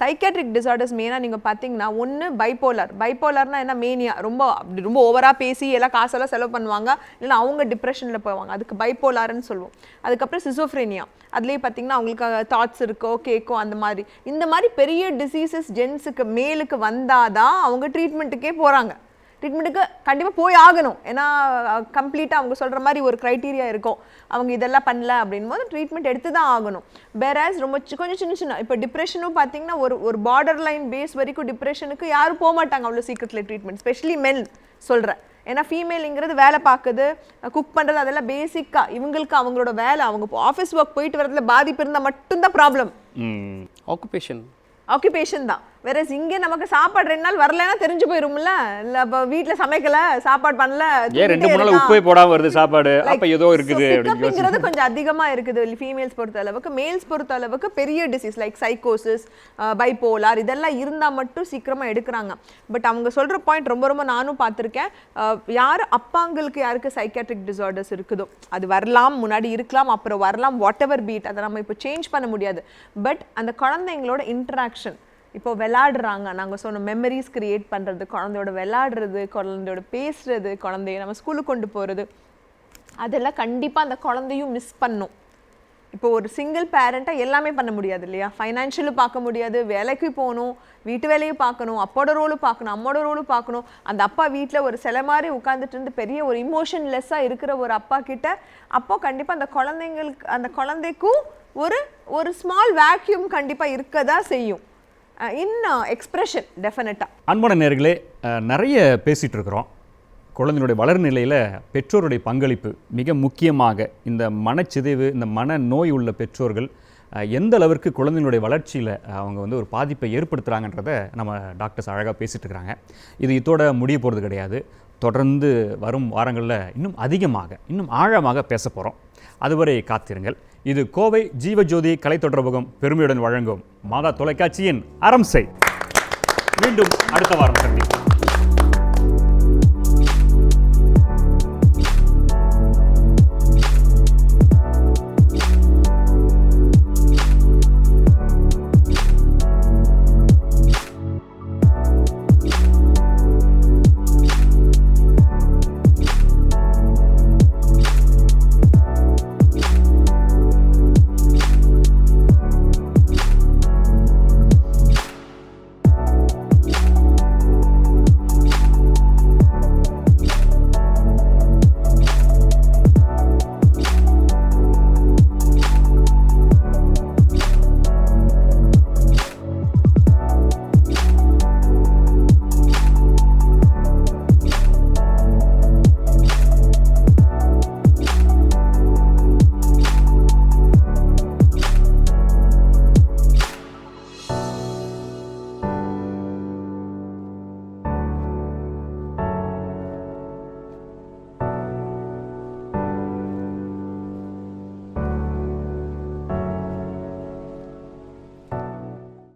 சைக்காட்ரிக் டிசார்டர்ஸ் மெயினாக நீங்கள் பார்த்தீங்கன்னா ஒன்று பைப்போலார்னா என்ன, மேனியா, ரொம்ப ஓவராக பேசி எல்லாம் காசெல்லாம் செலவு பண்ணுவாங்க, இல்லைன்னா அவங்க டிப்ரெஷனில் போவாங்க, அதுக்கு பைப்போலார்னு சொல்லுவோம். அதுக்கப்புறம் சிசோஃப்ரேனியா, அதுலேயே பார்த்தீங்கன்னா அவங்களுக்கு தாட்ஸ் இருக்கோ கேட்கோ அந்த மாதிரி. இந்த மாதிரி பெரிய டிசீசஸ் ஜென்ஸுக்கு மேலுக்கு வந்தாதான் அவங்க ட்ரீட்மெண்ட்டுக்கே போகிறாங்க. ட்ரீட்மெண்ட்டுக்கு கண்டிப்பாக போய் ஆகணும், ஏன்னா கம்ப்ளீட்டாக அவங்க சொல்கிற மாதிரி ஒரு க்ரைட்டீரியா இருக்கும், அவங்க இதெல்லாம் பண்ணல அப்படின் போது ட்ரீட்மெண்ட் எடுத்து தான் ஆகணும். வேறாஸ் ரொம்ப கொஞ்சம் சின்ன இப்போ டிப்ரெஷனும் பார்த்தீங்கன்னா ஒரு பார்டர் லைன் பேஸ் வரைக்கும் டிப்ரெஷனுக்கு யாரும் போக மாட்டாங்க அவ்வளோ சீக்கிரத்தில் ட்ரீட்மெண்ட், ஸ்பெஷலி மென் சொல்கிறேன். ஏன்னா ஃபீமேலுங்கிறது வேலை பார்க்குது, குக் பண்ணுறது, அதெல்லாம் பேசிக்காக இவங்களுக்கு அவங்களோட வேலை, அவங்க ஆஃபீஸ் ஒர்க் போயிட்டு வரதுல பாதிப்பு இருந்தால் மட்டும்தான் ப்ராப்ளம். ஆக்குபேஷன் தான். வேற இங்கே நமக்கு சாப்பாடு 2 நாள் வரலன்னா தெரிஞ்சு போயிரும்ல, இல்ல அப்ப வீட்ல சமைக்கல, சாப்பாடு பண்ணல, ஏன் 2-3 நாள் உப்பே போடாம வருது சாப்பாடு, அப்ப ஏதோ இருக்குது அப்படிங்கிறது கொஞ்சம் அதிகமா இருக்குது ஃபீமேல்ஸ் பொறுத்த அளவுக்கு. மேல்ஸ் பொறுத்த அளவுக்கு பெரிய டிசீஸ் லைக் சைக்கோசிஸ், பைபோலார் இதெல்லாம் இருந்தா மட்டும் சீக்கிரமா எடுக்கிறாங்க. பட் அவங்க சொல்ற பாயிண்ட் ரொம்ப நானும் பார்த்துருக்கேன். யார் அப்பாங்களுக்கு யாருக்கு சைக்காட்ரிக் டிசார்டர்ஸ் இருக்குதோ அது வரலாம், முன்னாடி இருக்கலாம், அப்புறம் வரலாம், வாட் எவர் பீட், அதை நம்ம இப்போ சேஞ்ச் பண்ண முடியாது. பட் அந்த குழந்தைங்களோட இன்ட்ராக்ஷன், இப்போ விளையாடுறாங்க, நாங்கள் சொன்ன மெமரிஸ் கிரியேட் பண்ணுறது, குழந்தையோட விளையாடுறது, குழந்தையோட பேசுறது, குழந்தைய நம்ம ஸ்கூலுக்கு கொண்டு போகிறது, அதெல்லாம் கண்டிப்பாக அந்த குழந்தையும் மிஸ் பண்ணும். இப்போ ஒரு சிங்கிள் பேரண்ட்டாக எல்லாமே பண்ண முடியாது இல்லையா, ஃபைனான்ஷியலும் பார்க்க முடியாது, வேலைக்கு போகணும், வீட்டு வேலையும் பார்க்கணும், அப்போட ரோலும் பார்க்கணும், அம்மோட ரோலும் பார்க்கணும். அந்த அப்பா வீட்டில் ஒரு சில மாதிரி உட்காந்துட்டு இருந்து பெரிய ஒரு இமோஷன்லெஸ்ஸாக இருக்கிற ஒரு அப்பா கிட்ட அப்போ கண்டிப்பாக அந்த குழந்தைக்கும் ஒரு ஸ்மால் வேக்யூம் கண்டிப்பாக இருக்கதா செய்யும். எக்ஸ்பிரஷன் டெஃபினட்டாக. அன்பான நேயர்களே, நிறைய பேசிகிட்டு இருக்கிறோம். குழந்தையினுடைய வளர் நிலையில் பெற்றோருடைய பங்களிப்பு மிக முக்கியமாக. இந்த மனச்சிதைவு, இந்த மனநோய் உள்ள பெற்றோர்கள் எந்த அளவிற்கு குழந்தையினுடைய வளர்ச்சியில் அவங்க வந்து ஒரு பாதிப்பை ஏற்படுத்துகிறாங்கன்றதை நம்ம டாக்டர்ஸ் அழகாக பேசிகிட்டு இருக்கிறாங்க. இது இதோட முடிய போகிறது கிடையாது. தொடர்ந்து வரும் வாரங்களில் இன்னும் அதிகமாக, இன்னும் ஆழமாக பேச போகிறோம். அதுவரை காத்திருங்கள். இது கோவை ஜீவஜோதி கலைத்தொடர்பகம் பெருமையுடன் வழங்கும் மாதா தொலைக்காட்சியின் அறம் செய். மீண்டும் அடுத்த வாரம் சந்திப்போம்.